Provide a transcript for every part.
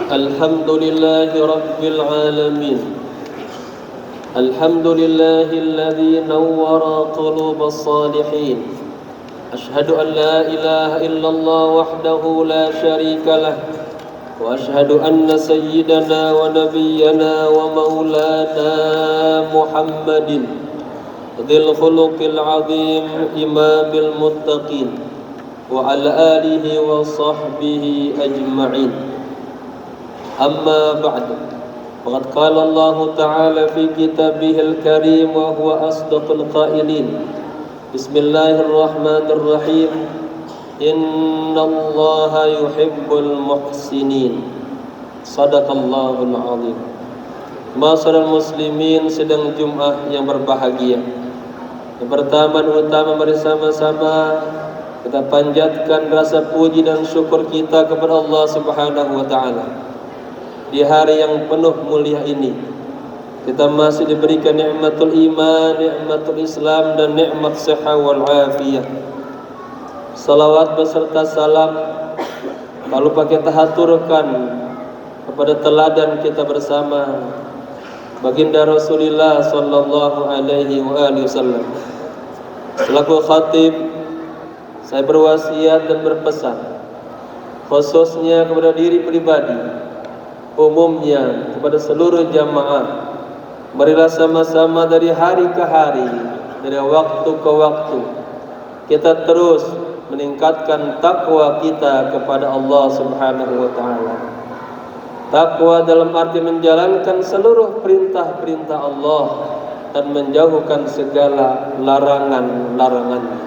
الحمد لله رب العالمين. الحمد لله الذي نور قلوب الصالحين. أشهد أن لا إله إلا الله وحده لا شريك له، وأشهد أن سيدنا ونبينا ومولانا محمد ذي الخلق العظيم إمام المتقين وعلى آله وصحبه أجمعين. أما بعد، فقد قال الله تعالى في كتابه الكريم وهو أصدق القائلين: بسم الله الرحمن الرحيم. إن الله يحب المحسنين. صدق الله العظيم. Ma'asyiral muslimin, sedang Jumat yang berbahagia. Yang pertama bersama-sama kita panjatkan rasa puji dan syukur kita kepada Allah Subhanahu wa taala. Di hari yang penuh mulia ini, kita masih diberikan nikmatul iman, nikmatul Islam, dan nikmat sehat wal afiyah. Salawat beserta salam kalau kita haturkan kepada teladan kita bersama baginda Rasulullah sallallahu alaihi wasallam. Selaku khatib, saya berwasiat dan berpesan khususnya kepada diri pribadi, umumnya kepada seluruh jamaah. Marilah sama-sama dari hari ke hari, dari waktu ke waktu, kita terus meningkatkan takwa kita kepada Allah Subhanahu wa taala. Takwa dalam arti menjalankan seluruh perintah-perintah Allah dan menjauhkan segala larangan-larangannya.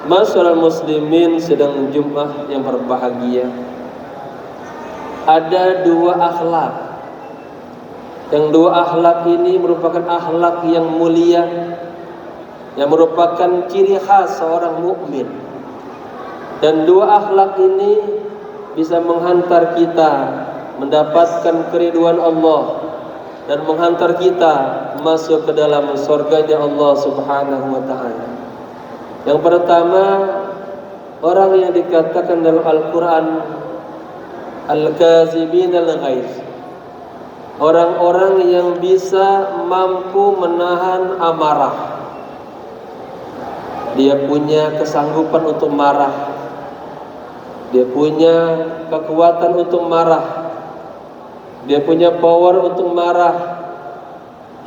Ma'asyiral muslimin, sedang Jumat yang berbahagia. Ada dua akhlak. Yang dua akhlak ini merupakan akhlak yang mulia, yang merupakan ciri khas seorang mukmin. Dan dua akhlak ini bisa menghantar kita mendapatkan keriduan Allah dan menghantar kita masuk ke dalam surganya Allah Subhanahu wa taala. Yang pertama, orang yang dikatakan dalam Al-Qur'an al-kazimin al-ghaiz, orang-orang yang bisa mampu menahan amarah. Dia punya kesanggupan untuk marah, dia punya kekuatan untuk marah, dia punya power untuk marah,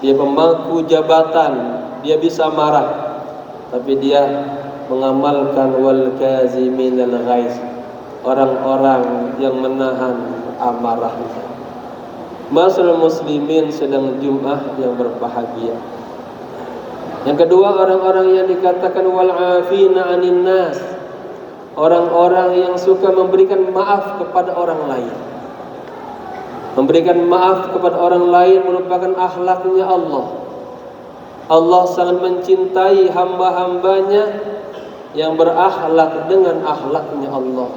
dia pemangku jabatan, dia bisa marah, tapi dia mengamalkan wal kazimin al-ghaiz, orang-orang yang menahan amarah. Ma'asyiral muslimin, sedang Jumat yang berbahagia. Yang kedua, orang-orang yang dikatakan wal afina 'anil nas, orang-orang yang suka memberikan maaf kepada orang lain. Memberikan maaf kepada orang lain merupakan akhlaknya Allah. Allah sangat mencintai hamba-hambanya yang berakhlak dengan akhlaknya Allah.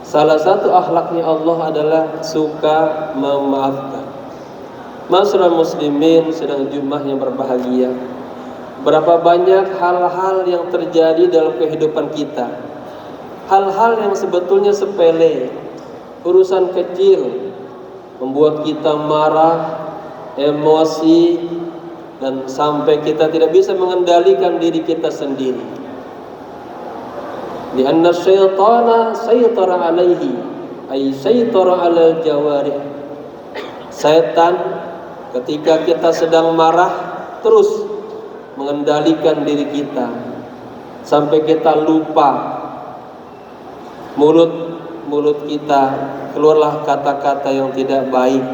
Salah satu akhlaknya Allah adalah suka memaafkan. Ma'asyiral muslimin, sedang Jumat yang berbahagia. Berapa banyak hal-hal yang terjadi dalam kehidupan kita, hal-hal yang sebetulnya sepele, urusan kecil, membuat kita marah, emosi, dan sampai kita tidak bisa mengendalikan diri kita sendiri. Lianna syaitana saytara alaihi, ay saytara alal jawarih. Setan ketika kita sedang marah terus mengendalikan diri kita sampai kita lupa. Mulut kita keluarlah kata-kata yang tidak baik.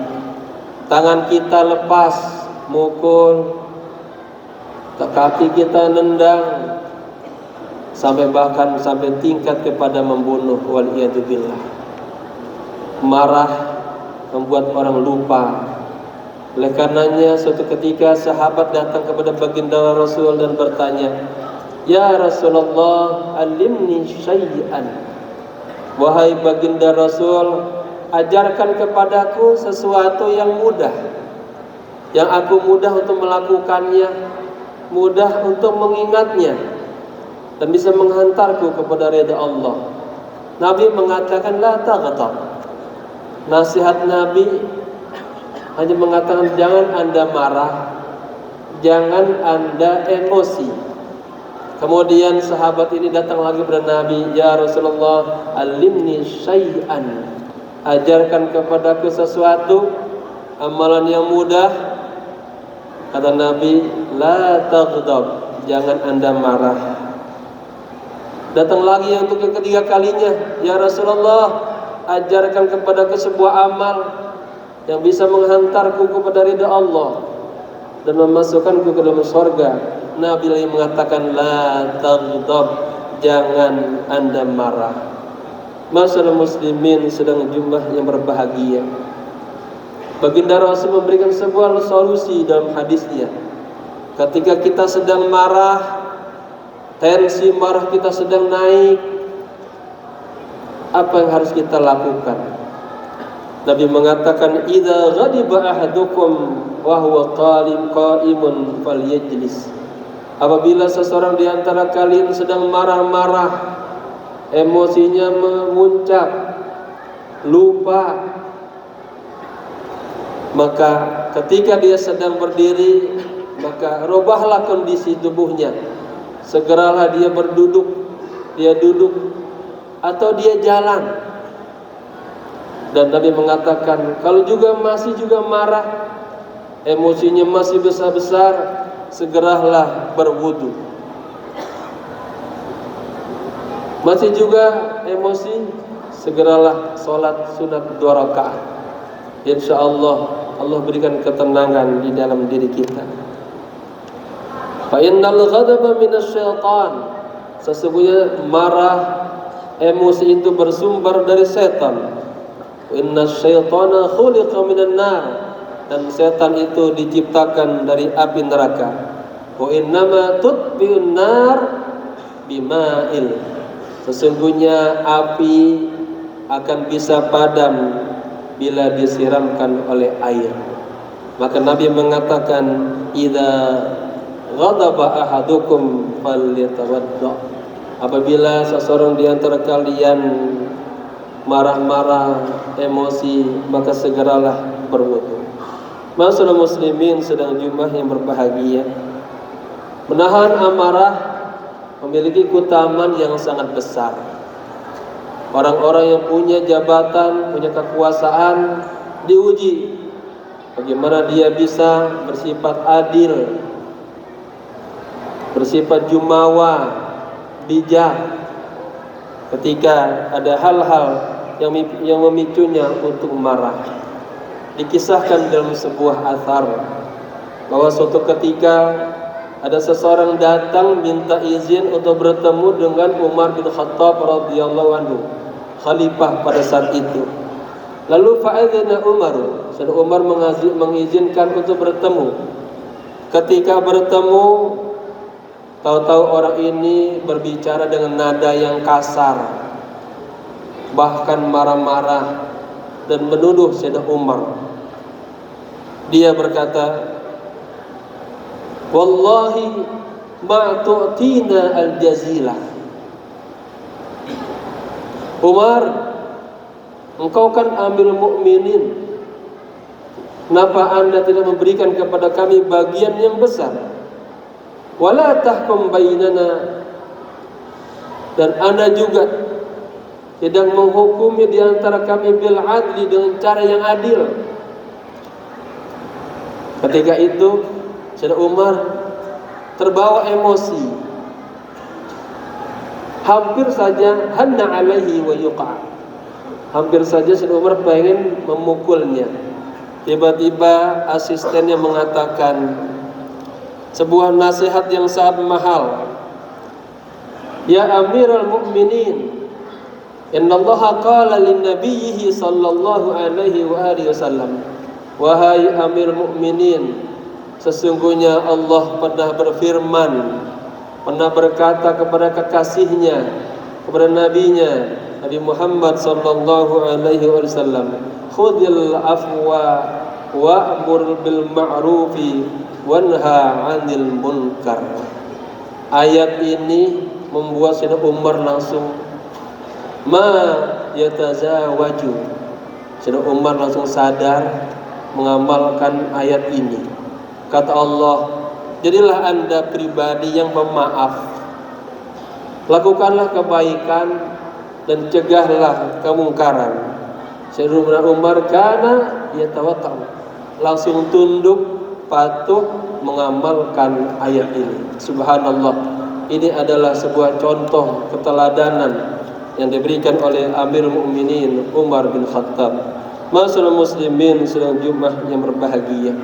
Tangan kita lepas mukul, kaki kita nendang, sampai tingkat kepada membunuh, waliyadzubillah. Marah membuat orang lupa. Oleh karenanya suatu ketika sahabat datang kepada baginda Rasul dan bertanya, "Ya Rasulullah, alimni syai'an." Wahai baginda Rasul, ajarkan kepadaku sesuatu yang mudah, yang aku mudah untuk melakukannya, mudah untuk mengingatnya, dan bisa menghantarku kepada ridha Allah. Nabi mengatakan la taghdab, Nasihat Nabi hanya mengatakan jangan Anda marah, jangan Anda emosi. Kemudian sahabat ini datang lagi kepada Nabi, ya Rasulullah, alimni syai'an, ajarkan kepadaku sesuatu, amalan yang mudah. Kata Nabi, la taghdab, jangan Anda marah. Datang lagi untuk yang ketiga kalinya, ya Rasulullah, ajarkan kepadaku sebuah amal yang bisa menghantarku kepada ridha Allah dan memasukkanku ke dalam surga. Nabi lagi mengatakan la taghdab, jangan Anda marah. Masyaallah muslimin sedang jumlah yang berbahagia. Baginda Rasul memberikan sebuah solusi dalam hadisnya. Ketika kita sedang marah, tensi marah kita sedang naik, apa yang harus kita lakukan? Nabi mengatakan, idza ghadiba ahadukum wa huwa qa'imun falyajlis. Apabila seseorang di antara kalian sedang marah-marah, emosinya memuncak, lupa, maka ketika dia sedang berdiri, maka rubahlah kondisi tubuhnya. Segeralah dia berduduk, dia duduk, atau dia jalan. Dan Nabi mengatakan, kalau masih marah, emosinya masih besar-besar, segeralah berwudu. Masih juga emosi, segeralah sholat sunat 2 rakaat. Insyaallah Allah berikan ketenangan di dalam diri kita. Fa innal ghadaba minasyaitan, sesungguhnya marah, emosi itu bersumber dari setan. Innasyaitana khuliqa minan nar, dan setan itu diciptakan dari api neraka. Wa innama tutbi'un nar bima'il, sesungguhnya api akan bisa padam bila disiramkan oleh air. Maka Nabi mengatakan, idza ghadaba ahadukum falyatawadda, apabila seseorang di antara kalian marah-marah, emosi, maka segeralah berwudu. Masyaallah muslimin sedang jumlah yang berbahagia. Menahan amarah memiliki keutamaan yang sangat besar. Orang-orang yang punya jabatan, punya kekuasaan diuji bagaimana dia bisa bersifat adil, bersifat jumawa, bijak ketika ada hal-hal yang memicunya untuk marah. Dikisahkan dalam sebuah athar bahwa suatu ketika ada seseorang datang minta izin untuk bertemu dengan Umar bin Khattab radhiyallahu anhu, khalifah pada saat itu. Lalu fa'adzana Umar, saudara Umar mengizinkan untuk bertemu. Ketika bertemu, tahu-tahu orang ini berbicara dengan nada yang kasar, bahkan marah-marah dan menuduh Sayyidina Umar. Dia berkata, wallahi ma tu'tina al-jazilah. Umar, engkau kan Amirul Mukminin, kenapa Anda tidak memberikan kepada kami bagian yang besar? Wala tahkum bainana, dan Anda juga tidak menghukumi di antara kami bil adli, dengan cara yang adil. Ketika itu Sayyidina Umar terbawa emosi, hampir saja hanna alaihi wa yuqa, hampir saja Sayyidina Umar pengen memukulnya. Tiba-tiba asistennya mengatakan sebuah nasihat yang sangat mahal. Ya Amirul Mukminin, innallaha qala linnabiyhi sallallahu alaihi wa alihi wasallam, wahai Amirul Mukminin, sesungguhnya Allah pernah berfirman, pernah berkata kepada kekasihnya, kepada nabinya Nabi Muhammad sallallahu alaihi wasallam, khudhil afwa wa'mur bil ma'rufi wanha 'anil munkar. Ayat ini membuat Sayyidina Umar langsung ma yatazawaju, Sayyidina Umar langsung sadar mengamalkan ayat ini. Kata Allah, jadilah Anda pribadi yang pemaaf. Lakukanlah kebaikan dan cegahlah kemungkaran. Sayyidina Umar kana yatawakkal, langsung tunduk patuh mengamalkan ayat ini. Subhanallah, ini adalah sebuah contoh keteladanan yang diberikan oleh Amirul Mukminin Umar bin Khattab. Masyaallah muslimin sedang Jumat yang berbahagia,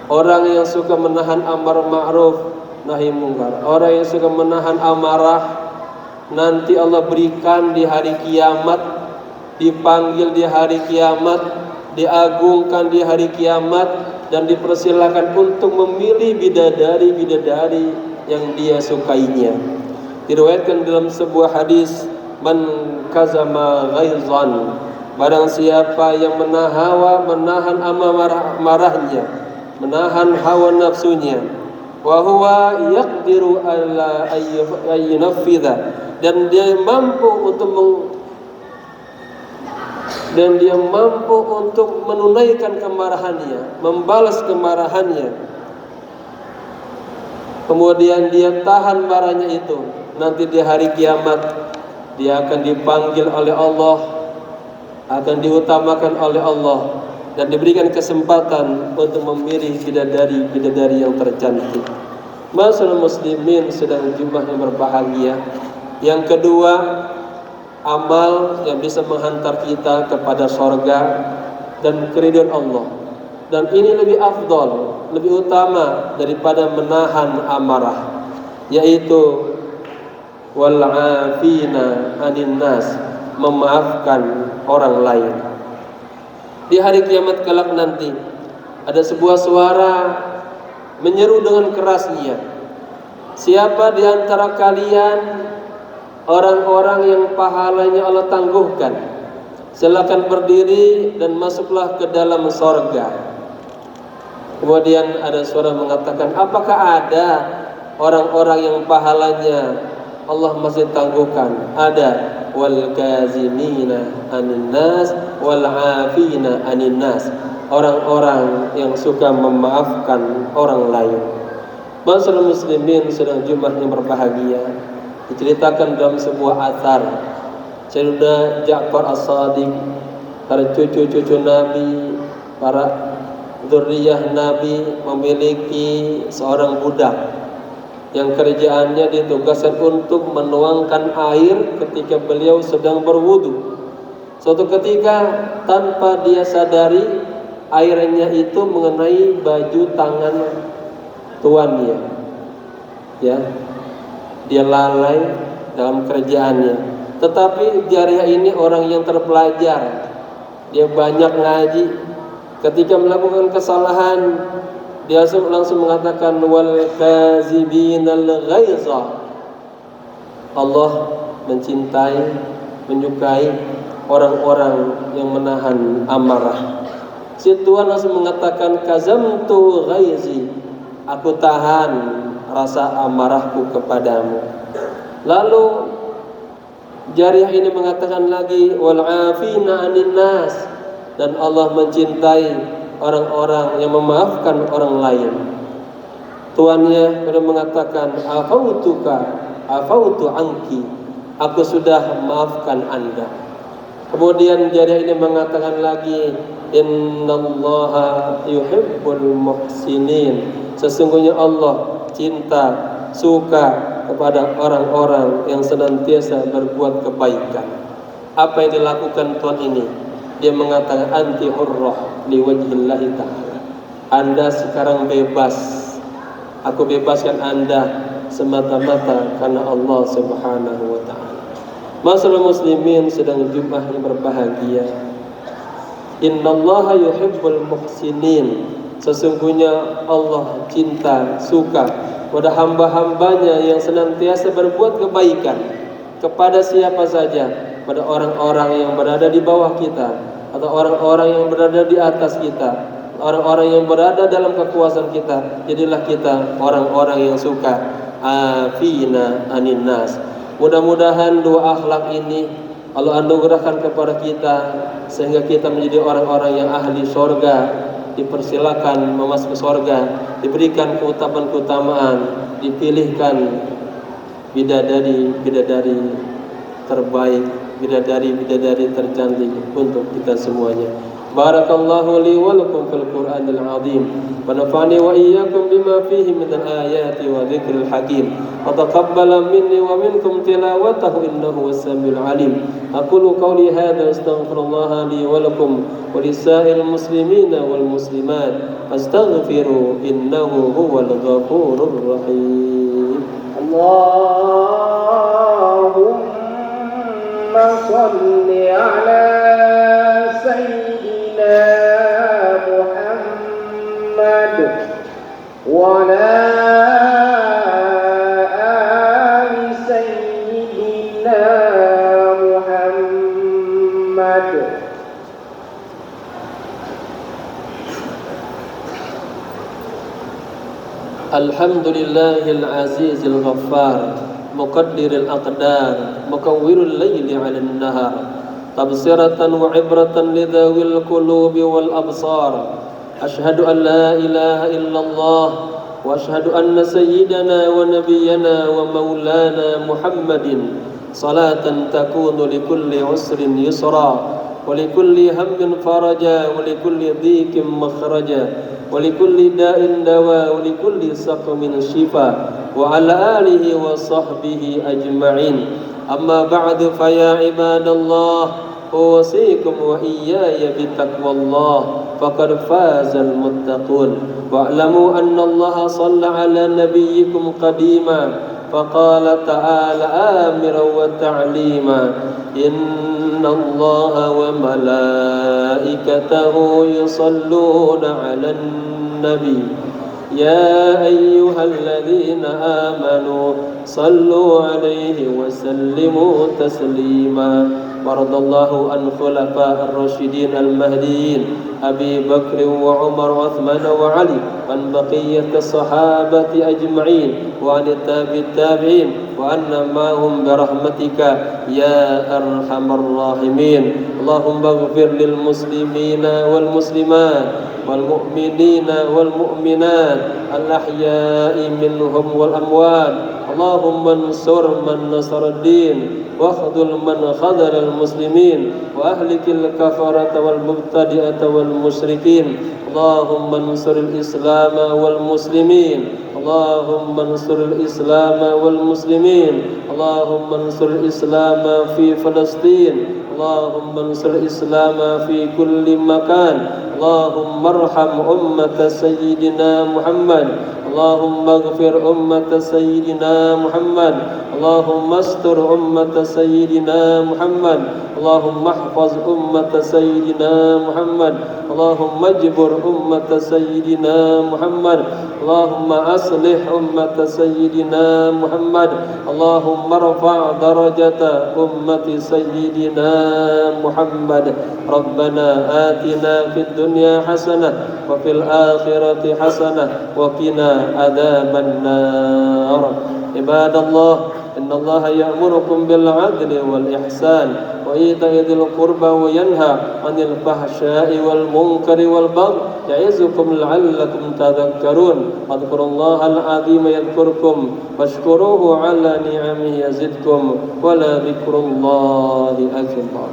orang yang suka menahan amar ma'ruf nahi mungkar, orang yang suka menahan amarah, nanti Allah berikan di hari kiamat, dipanggil di hari kiamat, diagungkan di hari kiamat, dan dipersilakan untuk memilih bidadari-bidadari yang dia sukainya. Diriwayatkan dalam sebuah hadis, man kazama ghaizan, barang siapa yang menahan amarahnya, menahan hawa nafsunya, wa huwa yaqdiru alla ayyunafidha, dan dia mampu untuk menunaikan kemarahannya, membalas kemarahannya, kemudian dia tahan marahnya itu, nanti di hari kiamat dia akan dipanggil oleh Allah, akan diutamakan oleh Allah, dan diberikan kesempatan untuk memilih bidadari yang tercantik. Masyaallah muslimin sedang Jumat yang berbahagia. Yang kedua, amal yang bisa menghantar kita kepada surga dan keridhaan Allah. Dan ini lebih afdal, lebih utama daripada menahan amarah, yaitu wal 'afina 'anil nas, memaafkan orang lain. Di hari kiamat kelak nanti ada sebuah suara menyeru dengan kerasnya, siapa di antara kalian orang-orang yang pahalanya Allah tangguhkan, silakan berdiri dan masuklah ke dalam surga. Kemudian ada suara mengatakan, apakah ada orang-orang yang pahalanya Allah masih tangguhkan? Ada. Wal kazimina anin nas wal afina anin nas, orang-orang yang suka memaafkan orang lain. Masyaallah muslimin sedang Jumat yang berbahagia. Diceritakan dalam sebuah athar, Sayyidina Ja'far As-Shadiq, para cucu-cucu Nabi, para dzurriyyah Nabi, memiliki seorang budak yang kerjaannya ditugaskan untuk menuangkan air ketika beliau sedang berwudu. Suatu ketika tanpa dia sadari, airnya itu mengenai baju tangan tuannya. Ya, dia lalai dalam kerjaannya. Tetapi Jariyah ini orang yang terpelajar, dia banyak ngaji. Ketika melakukan kesalahan, dia langsung mengatakan wal kazibinal ghaiza. Allah mencintai, menyukai orang-orang yang menahan amarah. Si Tuhan langsung mengatakan kazamtu ghaizi, aku tahan rasa amarahku kepadamu. Lalu Jariyah ini mengatakan lagi wal afina 'anil nas, dan Allah mencintai orang-orang yang memaafkan orang lain. Tuannya pada mengatakan afautu anki, aku sudah maafkan Anda. Kemudian Jariyah ini mengatakan lagi innallaha yuhibbul muhsinin, sesungguhnya Allah cinta, suka kepada orang-orang yang senantiasa berbuat kebaikan. Apa yang dilakukan Tuhan ini? Dia mengatakan anti hurrah liwajhillahi ta'ala, Anda sekarang bebas, aku bebaskan Anda semata-mata karena Allah subhanahu wa ta'ala. Masyaallah muslimin sedang Jumat yang berbahagia. Innallaha yuhibbul muhsinin, sesungguhnya Allah cinta, suka pada hamba-hambanya yang senantiasa berbuat kebaikan kepada siapa saja, pada orang-orang yang berada di bawah kita atau orang-orang yang berada di atas kita, orang-orang yang berada dalam kekuasaan kita. Jadilah kita orang-orang yang suka afina anin nas. Mudah-mudahan dua akhlak ini Allah anugerahkan kepada kita sehingga kita menjadi orang-orang yang ahli surga, dipersilakan memasuki surga, diberikan keutamaan-keutamaan, dipilihkan bidadari terbaik, bidadari tercantik untuk kita semuanya. Barakallahu li wa lakum fil Qur'anil azim wa nafa'ani wa iyyakum bima fihi min al-ayati wa dzikril hakim wa taqabbala minni wa minkum tilawatahu innahu was-sami'ul alim. Aqulu qawli hadha astaghfirullaha li wa lakum wa lisa'il muslimina wal muslimat astaghfiru innahu huwal ghafurur rahim. Allahumma shalli ala Muhammad wa ala ali sayyidina Muhammad. Alhamdulillahil azizil ghaffar muqaddiril aqdar mukawwirul layli 'alan nahar tabsiratan wa ibratan lidawil qulubi wal absar. Ashhadu an la ilaha illallah wa ashhadu anna sayyidana wa nabiyyana wa maulana Muhammadin salatan takunu likulli usrin yusra wa likulli hammin faraja wa likulli dhikin makhraja wa likulli da'in dawa wa likulli saqmin shifa wa ala alihi wa sahbihi ajma'in. Amma ba'du fa ya ibadallah أوصيكم وإياي بتقوى الله فقد فاز المتقون واعلموا أن الله صلى على نبيكم قديما فقال تعالى آمرا وتعليما إن الله وملائكته يصلون على النبي يا أيها الذين آمنوا صلوا عليه وسلموا تسليما. وارض الله عن خلفاء الراشدين المهديين أبي بكر وعمر وعثمان وعلي عن بقية الصحابة أجمعين وعن التابعين وعنا معهم برحمتك يا أرحم الراحمين. اللهم اغفر للمسلمين والمسلمات والمؤمنين والمؤمنات الأحياء منهم والأموات. اللهم انصر من نصر الدين واخذل من خذل المسلمين وأهلك الكفرة والمبتدئة والمشركين. اللهم انصر الإسلام والمسلمين. اللهم انصر الإسلام والمسلمين. اللهم انصر الإسلام في فلسطين. اللهم انصر الإسلام في كل مكان. اللهم ارحم أمة سيدنا محمد. اللهم اغفر أمة سيدنا محمد. اللهم استر أمة سيدنا محمد. اللهم احفظ أمة سيدنا محمد. اللهم اجبر أمة سيدنا محمد. اللهم أصلح أمة سيدنا محمد. اللهم ارفع درجة أمة سيدنا محمد. ربنا آتنا في الدنيا حسنة وفي الآخرة حسنة وقنا عذاب النار. عباد الله إن الله يأمركم بالعدل والإحسان وإيتاء ذي القربى وينهى عن الفحشاء والمنكر والبغي يعظكم لعلكم تذكرون. اذكروا الله العظيم يذكركم واشكروه على نعمه يزدكم ولذكر الله أكبر.